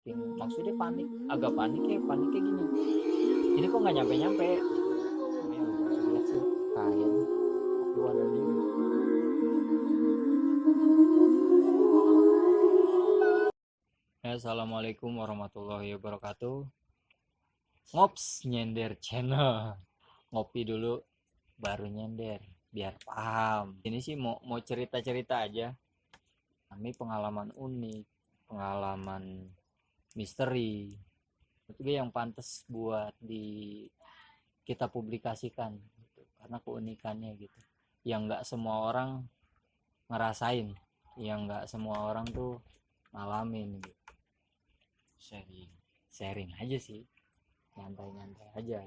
saking maksudnya agak paniknya gini, ini kok nggak nyampe ya udah lihat sih kain tapi warna biru. Assalamualaikum warahmatullahi wabarakatuh. Ngops nyender channel. Ngopi dulu baru nyender biar paham. Ini sih mau cerita-cerita aja. Kami pengalaman unik, pengalaman misteri. Itu yang pantas buat kita publikasikan gitu. Karena keunikannya gitu. Yang nggak semua orang ngerasain, yang nggak semua orang tuh ngalamin gitu. Sharing aja sih, nyantai aja,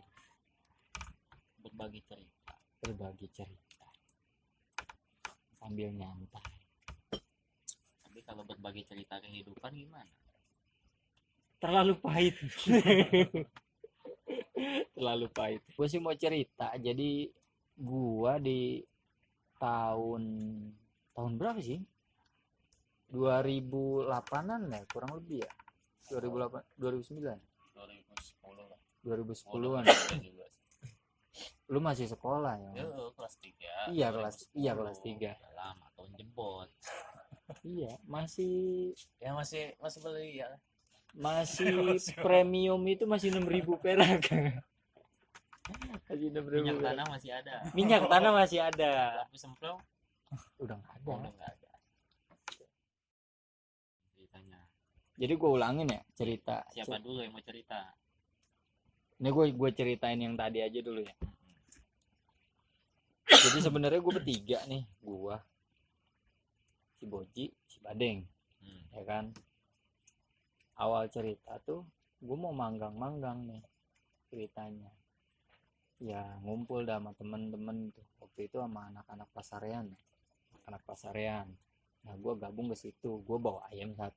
berbagi cerita sambil nyantai. Tapi kalau berbagi cerita kehidupan gimana? Terlalu pahit. Terlalu pahit. Gue sih mau cerita. Jadi gua di tahun berapa sih? 2008-an ya, kurang lebih ya. 2008, 2009. 2010 lah. 2010-an. Juga. Lu masih sekolah ya? Kelas 3. Iya, kelas 3. Lama tahun jebot. Iya, masih beli ya. Masih premium itu masih 6.000 perak. Masih 6.000. Minyak tanah masih ada. Minyak tanah masih ada. Lampu semprong udah nggak ada. Udah nggak ada. Ceritanya. Jadi gue ulangin ya cerita. Siapa dulu yang mau cerita? Ini gue ceritain yang tadi aja dulu ya. Jadi sebenarnya gue bertiga nih, gue, si Boji, si Badeng, ya kan. Awal cerita tuh gue mau manggang nih ceritanya. Ya ngumpul dah sama temen-temen tuh. Waktu itu sama anak-anak pasarean. Nah gue gabung ke situ. Gue bawa ayam 1.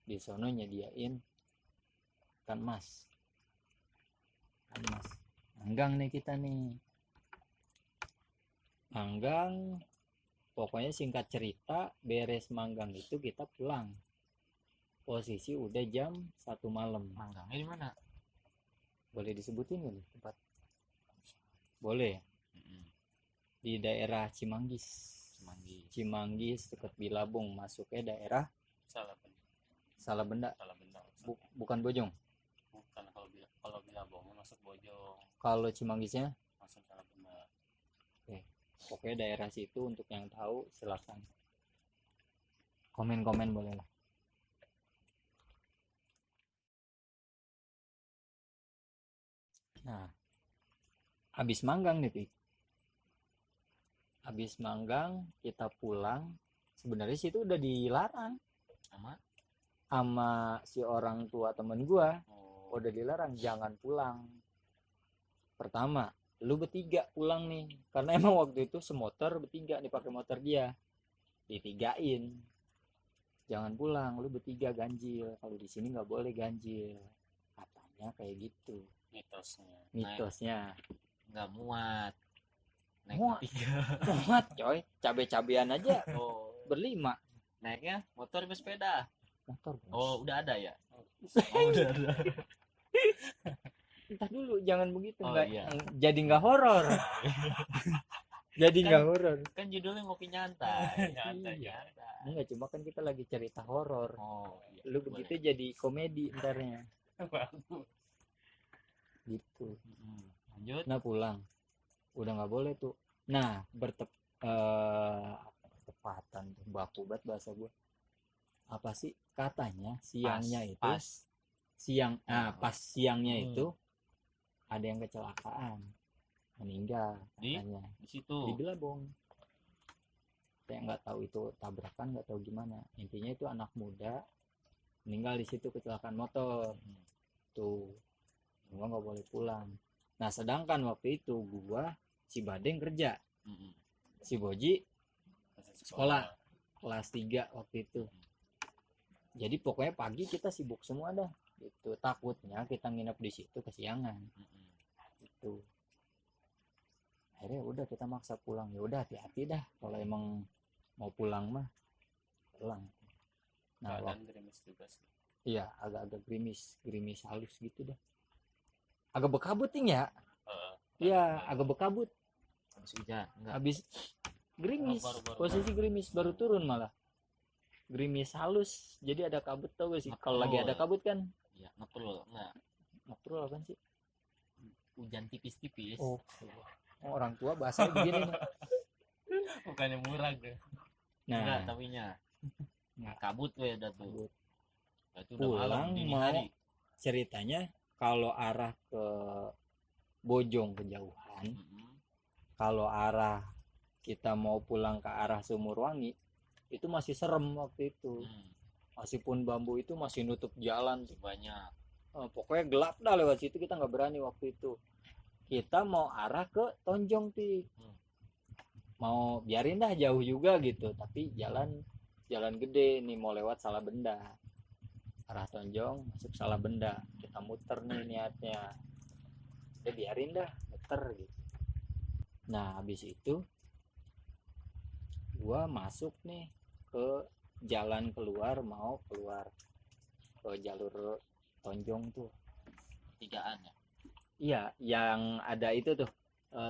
Di sono nyediain ikan mas. Manggang nih kita nih. Manggang. Pokoknya singkat cerita, beres manggang itu kita pulang. Posisi udah jam 1 malam. Manggangnya di mana? Boleh disebutin nggak nih tempat? Boleh ya? Di daerah Cimanggis dekat Bilabong, masuknya daerah Salabenda. Bukan Bojong. Bukan, kalau Bilabong masuk Bojong. Kalau Cimanggisnya masuk Salabenda. Oke. Pokoknya daerah situ, untuk yang tahu silakan komen boleh lah. Nah, habis manggang nih, habis manggang kita pulang. Sebenarnya situ udah dilarang sama si orang tua temen gua. Udah dilarang, jangan pulang. Pertama, lu bertiga pulang nih, karena emang waktu itu semotor bertiga nih, pakai motor dia, ditigain, jangan pulang, lu bertiga ganjil, kalau di sini nggak boleh ganjil, katanya kayak gitu mitosnya. Nggak muat naik muat coy, cabe-cabean aja. Berlima naiknya motor atau sepeda? Motor, bos. Udah ada ya. Udah ada. Entah dulu, jangan begitu. Iya. Jadi nggak horor. Jadi nggak horor. Kan judulnya ngopi nyantai. Iya. Enggak, cuma kan kita lagi cerita horor. Iya, lu begitu boleh. Jadi komedi entarnya. Gitu. Lanjut. Nah pulang, udah nggak boleh tuh. Nah bertepatan tuh, baku banget bahasa gue. Apa sih katanya siangnya pas siangnya itu ada yang kecelakaan, meninggal katanya di situ di Bilabong. Saya nggak tahu itu tabrakan, nggak tahu gimana, intinya itu anak muda meninggal di situ, kecelakaan motor. Tuh gua nggak boleh pulang. Nah sedangkan waktu itu gua, si Badeng kerja, si Boji sekolah kelas 3 waktu itu. Jadi pokoknya pagi kita sibuk semua dah gitu, takutnya kita nginep di situ kesiangan. Itu akhirnya udah kita maksa pulang. Ya udah, hati-hati dah kalau emang mau pulang mah pulang. Nah keadaan gerimis juga sih. Iya, agak-agak gerimis halus gitu dah. Agak berkabut nih ya. Heeh. Iya, agak berkabut. Habis hujan enggak? Habis gerimis, Baru posisi gerimis baru turun malah. Gerimis halus, jadi ada kabut tau gak sih? Kalau lagi ada kabut kan, Iya, ngeprul enggak? ngeprul apaan sih? Hujan tipis-tipis. Oh, orang tua bahasanya begini nih. Bukannya murah deh. Enggak, Nah, tapinya nggak kabut we udah tuh. kabut. Itu udah malam Pulang dini mau hari. ceritanya kalau arah ke Bojong kejauhan, Mm-mm. kalau arah kita mau pulang ke arah Sumurwangi itu masih serem waktu itu. Meskipun bambu itu masih nutup jalan tuh. Banyak. Pokoknya gelap dah lewat situ, kita nggak berani waktu itu. Kita mau arah ke Tonjong Tik. Mau biarin dah jauh juga gitu, tapi jalan gede nih, mau lewat Salabenda. Arah Tonjong masuk Salabenda. Kita muter nih niatnya. Udah biarin dah muter gitu. Nah, habis itu gua masuk nih ke jalan keluar, mau keluar ke jalur Tonjong tuh. Tigaan ya. Iya, yang ada itu tuh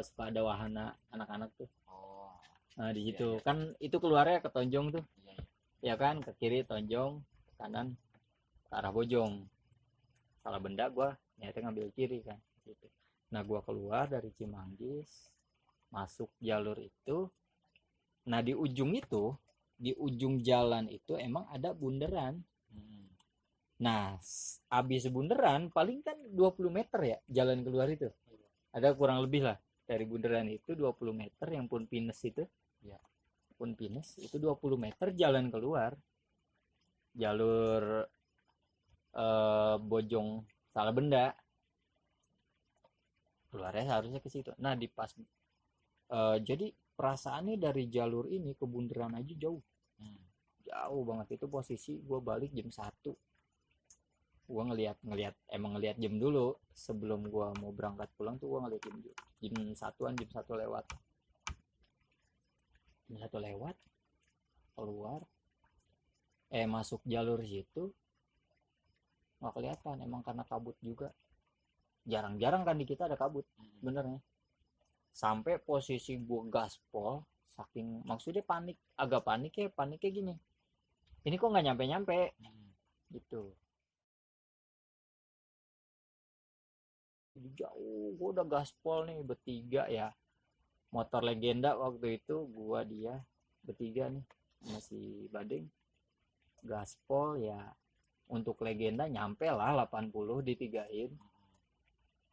sepeda wahana anak-anak tuh. Oh. Nah, di Iya, situ iya. kan itu keluarnya ke Tonjong tuh. Iya, Ya iya. kan, ke kiri Tonjong, ke kanan ke arah Bojong. Salabenda gua niatnya ngambil kiri kan gitu. Nah, gua keluar dari Cimanggis, masuk jalur itu. Nah, di ujung itu, di ujung jalan itu emang ada bundaran. Nah, abis bundaran paling kan 20 meter ya jalan keluar itu. Ada kurang lebih lah dari bundaran itu 20 meter yang pun pinus itu. Ya. Pun pinus itu 20 meter jalan keluar. Jalur Bojong Salabenda. Keluarnya seharusnya ke situ. Nah, di pas jadi perasaannya dari jalur ini ke bundaran aja jauh. Jauh banget. Itu posisi gue balik jam 1. Gue ngelihat jam dulu sebelum gue mau berangkat pulang tuh. Gue ngeliat jam 1-an, jam 1 lewat. Jam 1 lewat keluar masuk jalur situ nggak kelihatan, emang karena kabut juga. Jarang-jarang kan di kita ada kabut benernya. Sampai posisi gue gaspol, saking maksudnya agak paniknya gini, ini kok nggak nyampe gitu. Jauh gue udah gaspol nih bertiga ya, motor legenda waktu itu gua dia bertiga nih masih Badeng. Gaspol ya, untuk legenda nyampe lah 80 ditigain,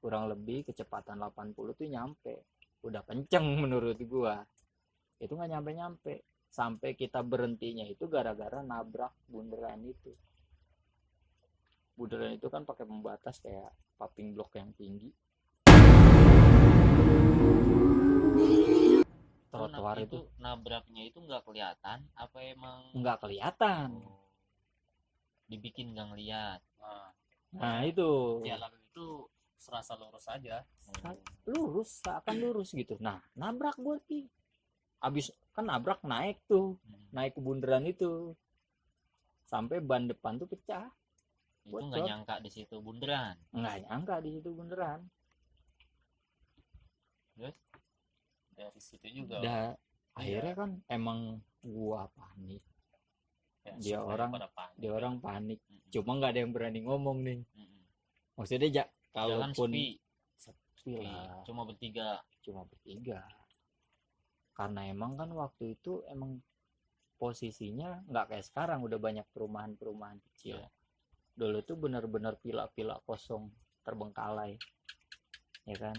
kurang lebih kecepatan 80 tuh nyampe, udah kenceng menurut gua. Itu nggak nyampe sampai kita berhentinya itu gara-gara nabrak bundaran itu. Bundaran itu kan pakai pembatas kayak paving block yang tinggi. Trotoar itu nabraknya itu nggak kelihatan apa emang nggak kelihatan. Dibikin nggak ngeliat. Nah itu jalan itu serasa lurus aja. Lurus, seakan lurus gitu. Nah, nabrak gue sih. Abis kan nabrak naik tuh, naik ke bundaran itu, sampai ban depan tuh pecah. Itu nggak nyangka di situ bundaran. Nggak nyangka di situ bundaran. Terus dari situ juga. Akhirnya kan emang gua panik. Ya, dia orang panik. Cuma nggak ada yang berani ngomong nih. Maksudnya kalaupun sepi lah. Cuma bertiga. Karena emang kan waktu itu emang posisinya nggak kayak sekarang, udah banyak perumahan kecil. Dulu tuh benar-benar pila-pila kosong terbengkalai, ya kan.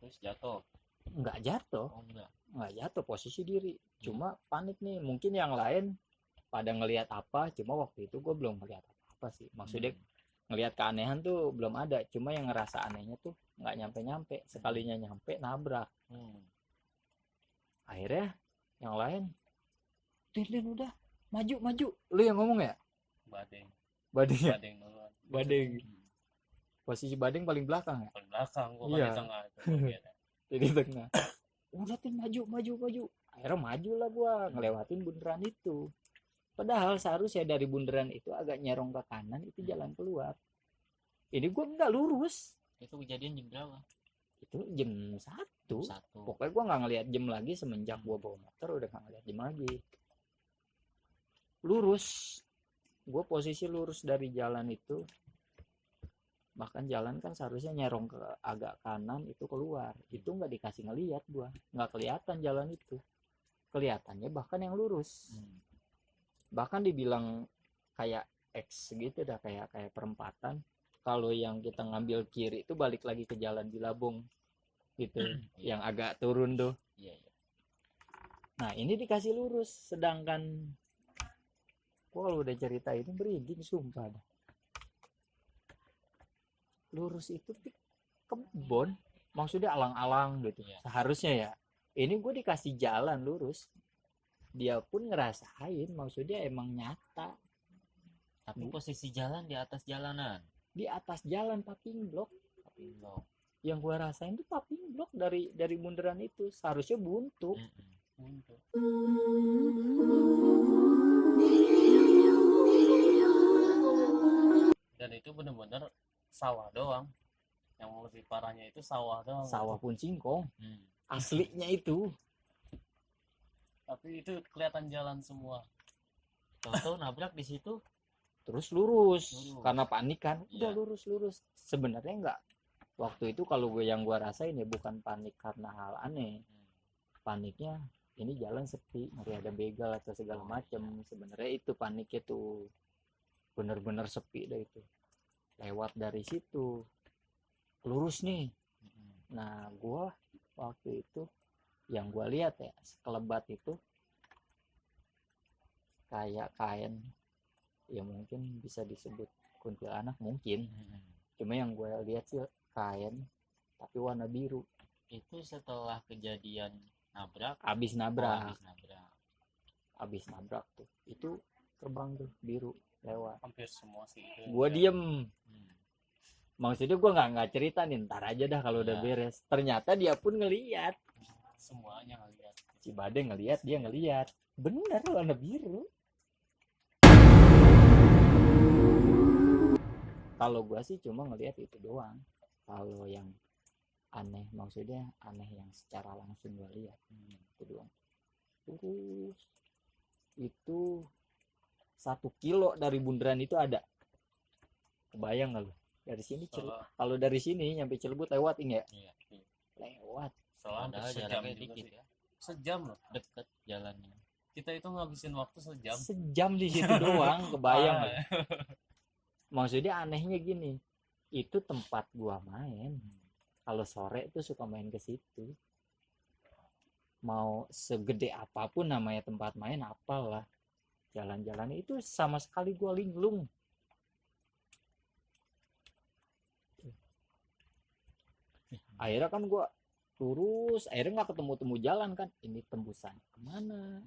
Terus jatuh? Nggak jatuh. Nggak jatuh, posisi diri. Cuma panik nih. Mungkin yang lain pada ngelihat apa, cuma waktu itu gue belum ngelihat apa sih. Maksudnya ngelihat keanehan tuh belum ada. Cuma yang ngerasa anehnya tuh nggak nyampe. Sekalinya nyampe nabrak. Akhirnya yang lain, Din udah maju. Lu yang ngomong ya? Badeng. Posisi Badeng paling belakang ya? Paling belakang, gua iya. Di tengah. Jadi tengah. Udah Tin, maju. Akhirnya maju lah gua ngelewatin bundaran itu. Padahal seharusnya dari bundaran itu agak nyerong ke kanan itu jalan keluar. Ini gue nggak lurus. Itu kejadian jam berapa? Itu jam 1. Satu. Pokoknya gue nggak ngeliat jam lagi semenjak gue bawa motor udah nggak ngeliat jam lagi. Lurus. Gue posisi lurus dari jalan itu. Bahkan jalan kan seharusnya nyerong ke agak kanan itu keluar. Itu nggak dikasih ngeliat gue. Nggak kelihatan jalan itu. Kelihatannya bahkan yang lurus. Bahkan dibilang kayak X gitu dah, kayak perempatan. Kalau yang kita ngambil kiri itu balik lagi ke jalan Bilabong gitu, yang agak turun tuh. Iya. Nah ini dikasih lurus, sedangkan kalau udah cerita ini merinding sumpah dah. Lurus itu di kebon, maksudnya alang-alang gitu. Iya. Seharusnya ya. Ini gue dikasih jalan lurus. Dia pun ngerasain, maksudnya emang nyata. Tapi posisi jalan di atas jalanan. Di atas jalan paving block. Paving block. Yang gue rasain tuh paving block dari bundaran itu. Seharusnya buntu. Buntu. Dan itu benar-benar sawah doang. Yang lebih parahnya itu sawah doang. Sawah pun singkong. Aslinya itu. Tapi itu kelihatan jalan semua. Tahu-tahu nabrak di situ. Terus lurus. Karena panik kan. Udah Iya. lurus. Sebenarnya enggak. Waktu itu kalau yang gue rasain ya bukan panik karena hal aneh. Paniknya ini jalan sepi, ngeri ada begal atau segala macam. Sebenarnya itu paniknya tuh. Bener-bener sepi dah itu. Lewat dari situ. Lurus nih. Nah gue waktu itu yang gue lihat ya, sekelebat itu kayak kain, ya mungkin bisa disebut kuntilanak mungkin. Cuma yang gue lihat sih kain tapi warna biru. Itu setelah kejadian nabrak. Abis nabrak tuh itu terbang tuh biru lewat. Hampir semua sih itu. Gue diem. Maksudnya gue nggak cerita nih, ntar aja dah kalau udah beres. Ternyata dia pun ngeliat. Semuanya ngeliat. Si Bade ngeliat, dia ngeliat. Bener warna biru. Kalau gua sih cuma ngeliat itu doang. Kalau yang aneh, maksudnya aneh yang secara langsung gua lihat itu doang. Terus itu 1 kilo dari bundaran itu ada. Kebayang nggak lu? Dari sini kalau dari sini nyampe Cilebut lewat ini ya? Iya. Lewat. Padahal jaraknya dikit ya. Sejam loh, deket jalannya. Kita itu ngabisin waktu sejam. Sejam di situ doang, kebayang nggak? Maksudnya anehnya gini, itu tempat gua main. Kalau sore tuh suka main ke situ. Mau segede apapun namanya tempat main, apalah. Jalan-jalan itu sama sekali gua linglung. Akhirnya kan gua lurus, akhirnya nggak ketemu jalan kan. Ini tembusan kemana?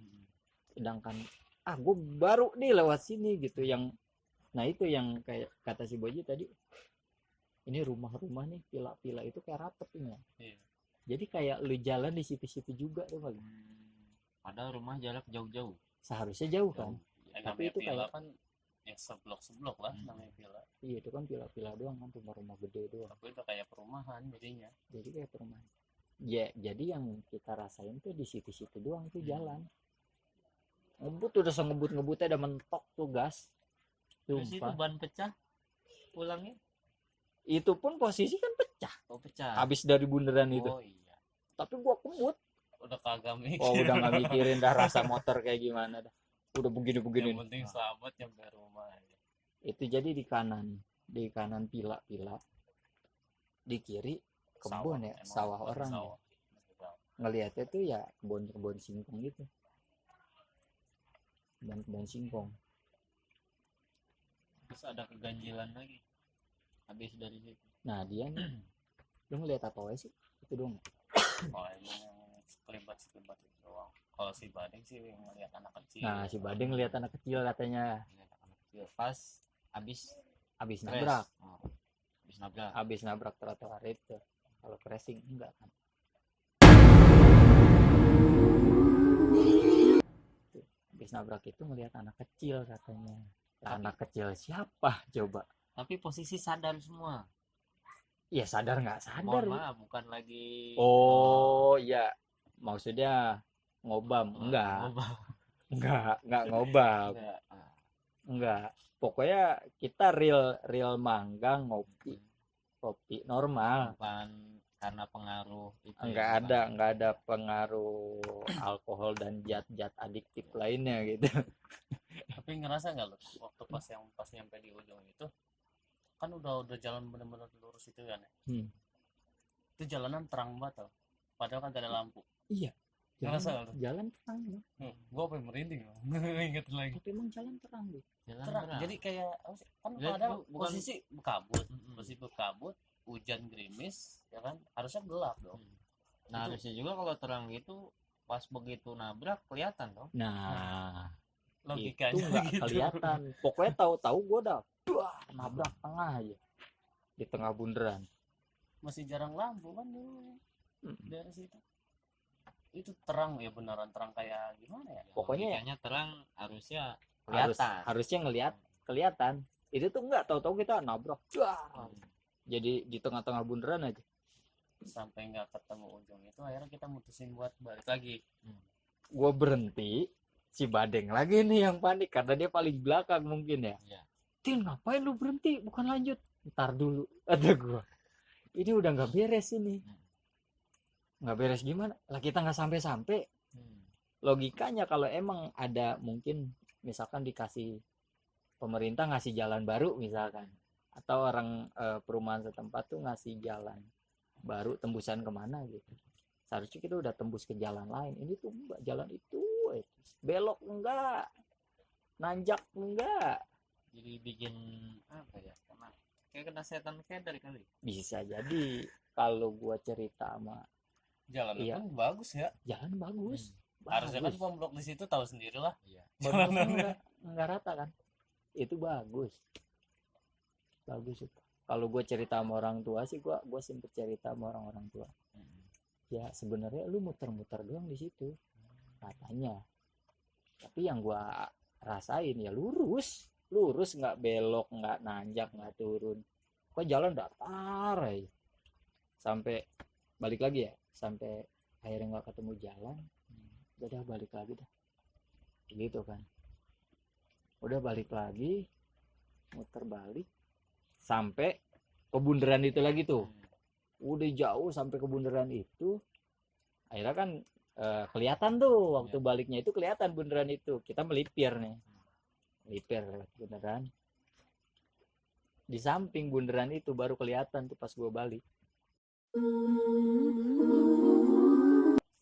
Sedangkan gue baru nih lewat sini gitu. Yang nah itu yang kayak kata si Boji tadi, ini rumah-rumah nih pila-pila itu kayak rapet ini ya. Jadi kayak lu jalan di situ-situ juga tuh kali. Padahal rumah jarak jauh-jauh. Seharusnya jauh kan. Tapi itu kayak kan ya seblok-seblok lah namanya villa. Iya itu kan pila-pila doang kan, rumah-rumah gede doang. Tapi itu kayak perumahan jadinya. Jadi kayak perumahan. Ya, jadi yang kita rasain tuh di situ-situ doang tuh jalan. Ngebut udah ngebut-ngebutnya udah mentok tuh gas. Terus itu ban pecah pulangnya? Itu pun posisi kan pecah. Oh pecah. Habis dari bundaran itu. Oh iya. Tapi gua kebut. Udah kagak mikir. Oh udah nggak mikirin dah rasa motor kayak gimana dah. Udah begini-begini. Yang penting selamat nyampe rumah aja. Itu jadi di kanan pila-pila. Di kiri kebun ya, sawah orang ya. Ngelihatnya tuh ya kebun singkong gitu. Kebun singkong. Terus ada keganjilan lagi habis dari situ. Nah dia nih, lu ngeliat apa sih? Itu doang. Oh emang yang sekelebat itu doang. Kalau si Badeng sih ngeliat anak kecil. Nah si Badeng ngeliat anak kecil katanya. Ngeliat anak kecil pas habis nabrak. Habis nabrak trotoar itu. Kalau crashing enggak kan. habis nabrak itu melihat anak kecil katanya. Lah, anak kecil siapa coba? Tapi posisi sadar semua. Ya sadar nggak sadar. Mohon maaf, bukan lagi Oh ya, maksudnya ngobam? Enggak, ngobam. enggak ngobam, Enggak. enggak. Pokoknya kita real manggang kopi normal. Bukan karena pengaruh itu. Enggak ada pengaruh alkohol dan zat-zat adiktif lainnya gitu. Tapi ngerasa nggak lo waktu pas nyampe di ujung itu kan udah jalan bener-bener lurus itu kan ya? Itu jalanan terang banget tau, padahal kan gak ada lampu. Iya, Ngerasa nggak lo? jalan terang loh. Gua apa yang merinding loh. Ingat lagi. Tapi emang jalan terang deh. Terang. Jadi kayak kan Ya, ada bukan- posisi berkabut, hujan gerimis, ya kan? Harusnya gelap dong. Nah, harusnya juga kalau terang gitu pas begitu nabrak kelihatan dong. Nah, Logikanya itu nggak gitu. kelihatan. Pokoknya tahu-tahu gue udah nabrak tengah aja di tengah bundaran. Masih jarang lampu kan dulu Mm. daerah situ. Itu terang ya, beneran terang kayak gimana ya? Pokoknya Logikanya terang harusnya kelihatan. harusnya kelihatan. Itu tuh nggak tahu-tahu kita nabrak. Jadi di tengah-tengah bundaran aja. Sampai nggak ketemu ujung itu, akhirnya kita mutusin buat balik lagi. Gue berhenti, si Badeng lagi nih yang panik karena dia paling belakang mungkin ya. Iya. Tin, ngapain lu berhenti? Bukan lanjut. Ntar dulu, kata gue. Ini udah nggak beres ini. Nggak beres gimana? Lah kita nggak sampai-sampai. Logikanya kalau emang ada mungkin misalkan dikasih pemerintah ngasih jalan baru misalkan, atau orang perumahan setempat tuh ngasih jalan baru tembusan kemana gitu, seharusnya kita udah tembus ke jalan lain. Ini tuh enggak, jalan itu belok enggak, nanjak enggak. Jadi bikin apa ya? Kayak kena setan keder kali. Bisa jadi kalau gua cerita sama Jalan Iya. pun bagus ya. jalan bagus. Harusnya kan pemblok di situ tahu sendiri lah. Iya. Jalannya enggak rata kan. Itu bagus itu. Kalau gue cerita sama orang tua sih, gue sempet cerita sama orang tua. Ya sebenarnya lu muter-muter doang di situ katanya. Tapi yang gue rasain ya lurus nggak belok, nggak nanjak, nggak turun. Kok jalan datar aja. Sampai balik lagi ya, sampai akhirnya nggak ketemu jalan. Udah balik lagi dah. Gitu kan. Udah balik lagi, muter balik sampai ke bundaran itu lagi tuh. Udah jauh sampai ke bundaran itu. Akhirnya kan kelihatan tuh waktu baliknya itu kelihatan bundaran itu. Kita melipir nih. Melipir lewat bundaran. Di samping bundaran itu baru kelihatan tuh pas gue balik.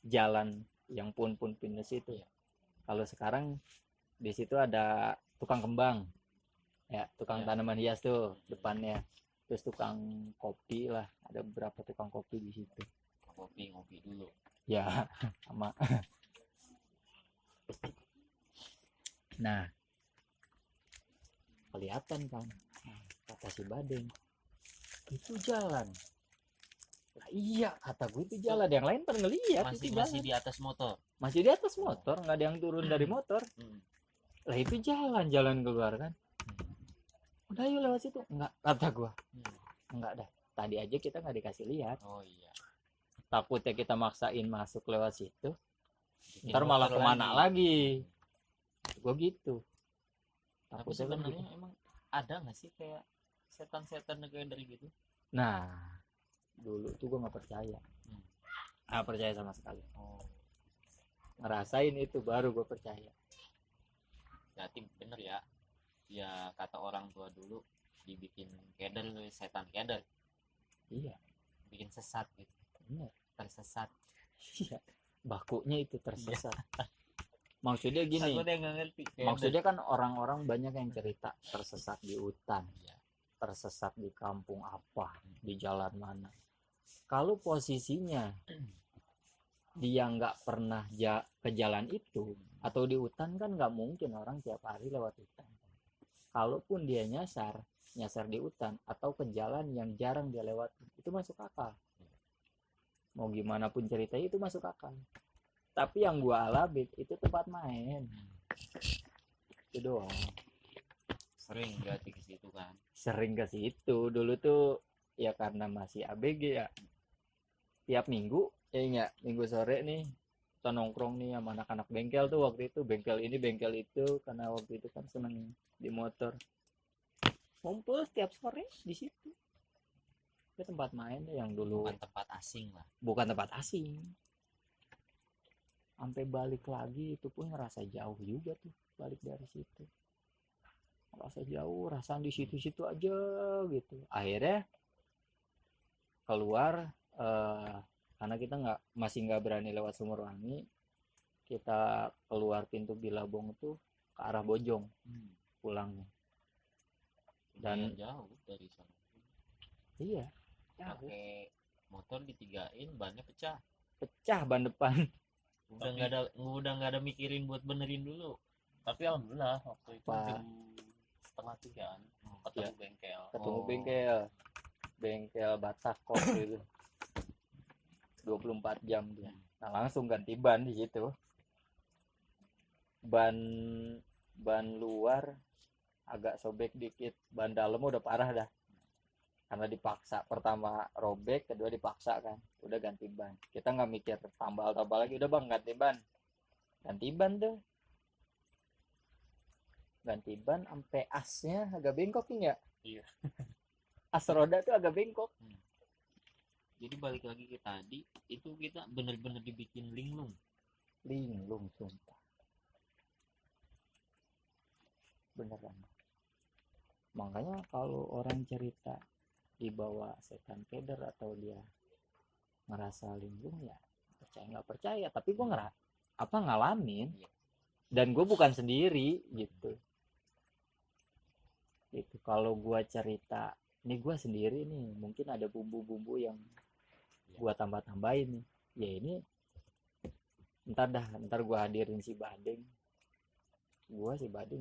Jalan yang pun pinus itu. Kalau sekarang di situ ada tukang kembang. Ya, tukang tanaman hias tuh depannya. Terus tukang kopi lah, ada beberapa tukang kopi di situ. Ngopi dulu. Ya, sama. Nah, kelihatan kan, kata si Badeng, itu jalan. Lah iya, kata gue itu jalan. Yang lain pada ngeliat itu jalan. Masih di atas motor. Masih di atas motor, nggak ada yang turun dari motor. Lah itu jalan keluar kan. Udah yuk lewat situ. Enggak, kata gua. Enggak dah. Tadi aja kita nggak dikasih lihat. Oh iya. Takutnya kita maksain masuk lewat situ. Bikin Ntar malah motor kemana lagi. Gua gitu. Tapi Takutnya kan sebenarnya gitu. emang ada nggak sih kayak setan-setan dari gitu? Nah, dulu tuh gua nggak percaya. Nggak percaya sama sekali. Ngerasain itu baru gua percaya. Berarti bener ya. Ya kata orang tua dulu dibikin keder, setan keder. Iya. Bikin sesat gitu. Bener. Tersesat. Iya. Bakunya itu tersesat. Maksudnya gini. Aku udah nggak ngerti. Maksudnya kan orang-orang banyak yang cerita tersesat di hutan. Iya. Tersesat di kampung apa, di jalan mana. Kalau posisinya dia nggak pernah ke jalan itu atau di hutan, kan nggak mungkin orang tiap hari lewat hutan. Kalaupun dia nyasar di hutan atau ke jalan yang jarang dia lewati, itu masuk akal. Mau gimana pun ceritanya itu masuk akal. Tapi yang gua alami itu tempat main. Itu doang. Sering berarti ke situ kan. Sering ke situ dulu tuh ya karena masih ABG ya. Tiap minggu ya enggak, minggu sore nih kita nongkrong nih sama anak-anak bengkel tuh waktu itu, bengkel ini bengkel itu, karena waktu itu kan seneng di motor. Ngumpul setiap sore di situ. Itu tempat main yang dulu Bukan tempat asing lah. bukan tempat asing. Sampai balik lagi itu pun ngerasa jauh juga tuh balik dari situ. Ngerasa jauh, rasaan di situ-situ aja gitu. Akhirnya keluar karena kita masih nggak berani lewat Sumurwangi, kita keluar pintu Bilabong tuh ke arah Bojong pulangnya. Dan jauh dari sana. iya, Pakai motor ditigain, bannya pecah. pecah ban depan. Udah nggak ada mikirin buat benerin dulu. Tapi alhamdulillah waktu itu Pak. jam 2:30 ketemu bengkel. Ketemu bengkel Batak kok itu 24 jam dia. Nah langsung ganti ban di situ. Ban luar agak sobek dikit, ban dalam udah parah dah. Karena dipaksa, pertama robek, kedua dipaksa kan, udah ganti ban. Kita nggak mikir tambal lagi, udah bang ganti ban tuh, ganti ban sampai asnya agak bengkok ya. Iya. As roda tuh agak bengkok. Jadi balik lagi ke tadi, itu kita bener-bener dibikin linglung Sumpah, beneran. Makanya kalau orang cerita dibawa setan keder atau dia ngerasa linglung, ya percaya nggak percaya, tapi gue ngalamin, dan gue bukan sendiri gitu. Itu kalau gue cerita ini gue sendiri nih, mungkin ada bumbu-bumbu yang gue tambah-tambahin nih. Ya ini ntar gue hadirin si Badeng,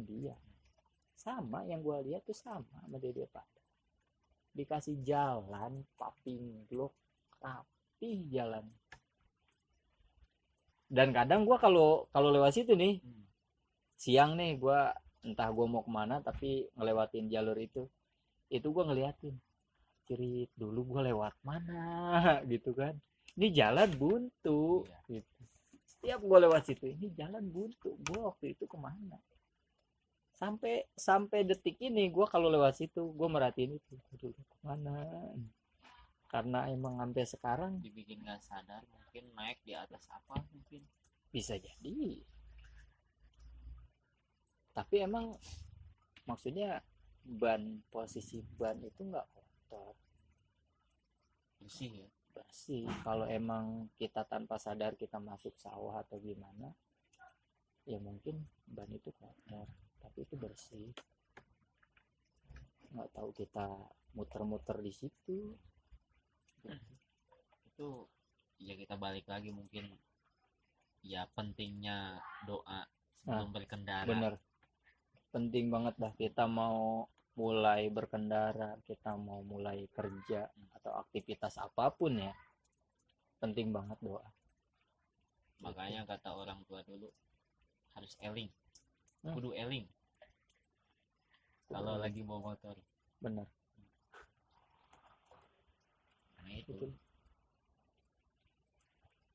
dia sama yang gue lihat tuh sama dia Pak. Dikasih jalan paping blok rapi jalan. Dan kadang gue kalau lewat situ nih siang nih, gue entah gue mau kemana tapi ngelewatin jalur itu gue ngeliatin cerit dulu gue lewat mana gitu kan, ini jalan buntu gitu. Setiap gue lewat situ, ini jalan buntu, gue waktu itu kemana, sampai detik ini gue kalau lewat situ gue merhatiin itu dulu kemana. Karena emang sampai sekarang dibikin nggak sadar, mungkin naik di atas apa, mungkin bisa jadi. Tapi emang maksudnya posisi ban itu nggak kotor, bersih ya. bersih. Kalau emang kita tanpa sadar kita masuk sawah atau gimana, ya mungkin ban itu kotor, tapi itu bersih. Nggak tahu kita muter-muter di situ. Itu ya kita balik lagi mungkin ya pentingnya doa sebelum berkendara. Bener, penting banget dah. Kita mau mulai berkendara, kita mau mulai kerja atau aktivitas apapun ya, penting banget doa. Makanya kata orang tua dulu harus eling, kudu eling kalau lagi bawa motor. Bener. Nah itu.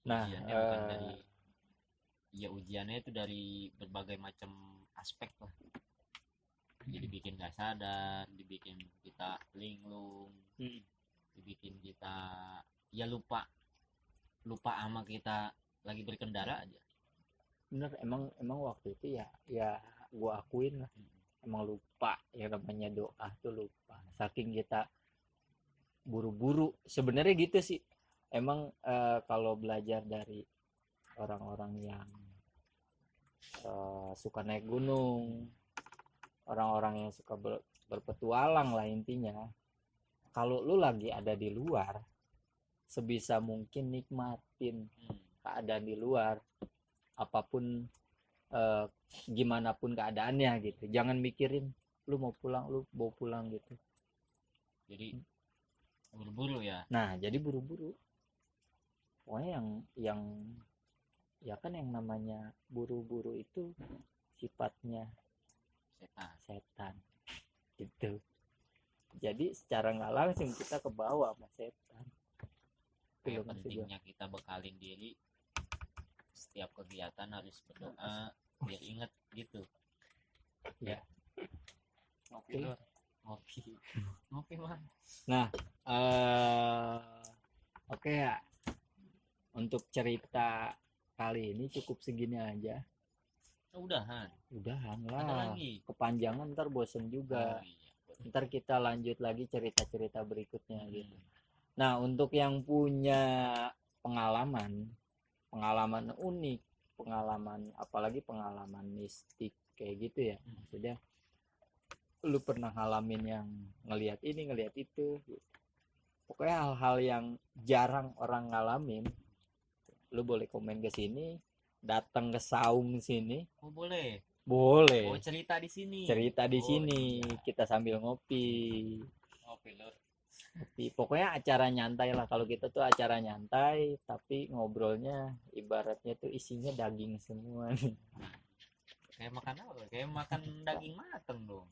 Nah, ujiannya bukan dari ujiannya itu dari berbagai macam aspek lah. Jadi bikin gak sadar, dibikin kita linglung, dibikin kita ya lupa sama kita lagi berkendara aja. Bener, emang waktu itu ya gua akuin lah, emang lupa. Yang namanya doa tuh lupa, saking kita buru-buru sebenarnya gitu sih. Emang kalau belajar dari orang-orang yang suka naik gunung, orang-orang yang suka berpetualang lah intinya, kalau lu lagi ada di luar, sebisa mungkin nikmatin keadaan di luar, apapun gimana pun keadaannya gitu. Jangan mikirin lu mau pulang gitu. Jadi buru-buru ya. Nah, jadi buru-buru. Pokoknya yang ya kan yang namanya buru-buru itu sifatnya setan. gitu. Jadi secara nggak langsung kita ke bawah sama setan. Kayak pentingnya kita bekalin diri setiap kegiatan harus berdoa biar ingat gitu ya. Ngopi mah. Nah, oke ya, untuk cerita kali ini cukup segini aja. Udahan lah, ada lagi kepanjangan ntar bosen juga. Iya. Ntar kita lanjut lagi cerita-cerita berikutnya gitu. Nah, untuk yang punya pengalaman unik, apalagi pengalaman mistik kayak gitu ya, maksudnya lu pernah ngalamin yang ngelihat ini ngelihat itu gitu. Pokoknya hal-hal yang jarang orang ngalamin, lu boleh komen ke sini, datang ke saung sini. Boleh cerita di sini Iya. Kita sambil ngopi lur. Pokoknya acara nyantai lah. Kalau kita tuh acara nyantai tapi ngobrolnya ibaratnya tuh isinya daging semua nih. Kayak makan apa? Kayak makan daging mateng dong.